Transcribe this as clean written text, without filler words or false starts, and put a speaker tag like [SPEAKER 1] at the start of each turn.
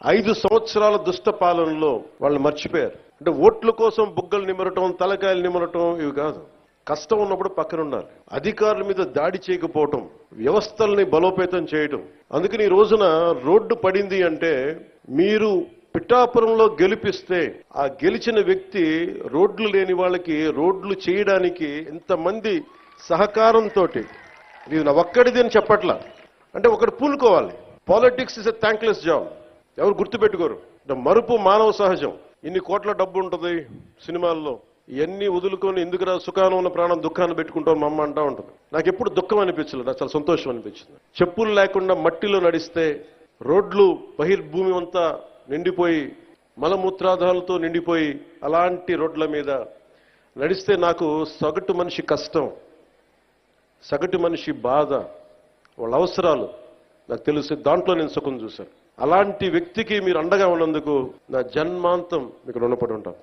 [SPEAKER 1] 5 సంవత్సరాల దుష్ట పాలనలో వాళ్ళు మర్చిపోయారు. అంటే ఓట్ల కోసం బుగ్గలు నిమరటం, తలకాయలు నిమరటం ఇవి కాదు. కష్టం ఉన్నప్పుడు పక్కన ఉండాలి. అధికారుల మీద దాడి చేయకపోవటం, వ్యవస్థల్ని బలోపేతం చేయటం. అందుకని ఈ రోజున రోడ్డు పడింది అంటే మీరు పిఠాపురంలో గెలిపిస్తే ఆ గెలిచిన వ్యక్తి రోడ్లు లేని వాళ్ళకి రోడ్లు చేయడానికి ఇంతమంది సహకారంతో, ఇది నా ఒక్కడిది అని చెప్పట్లా, అంటే ఒకటి పూనుకోవాలి. Politics is a thankless job. ఎవరు గుర్తుపెట్టుకోరు. మరుపు మానవ సహజం. ఇన్ని కోట్ల డబ్బు ఉంటుంది సినిమాల్లో, ఇవన్నీ వదులుకొని ఎందుకురా సుఖానం ఉన్న ప్రాణం దుఃఖాన్ని పెట్టుకుంటాం మా అమ్మ అంటా ఉంటుంది. నాకు ఎప్పుడు దుఃఖం అనిపించలేదు, నాకు చాలా సంతోషం అనిపించింది. చెప్పులు లేకుండా మట్టిలో నడిస్తే, రోడ్లు బహిర్భూమి అంతా నిండిపోయి మలమూత్రాధాలతో నిండిపోయి అలాంటి రోడ్ల మీద నడిస్తే నాకు సగటు మనిషి కష్టం, సగటు మనిషి బాధ, వాళ్ళ అవసరాలు నాకు తెలుసు. దాంట్లో నేను సుఖం చూశాను. అలాంటి వ్యక్తికి మీరు అండగా ఉన్నందుకు నా జన్మాంతం మీకు రుణపడి ఉంటాను.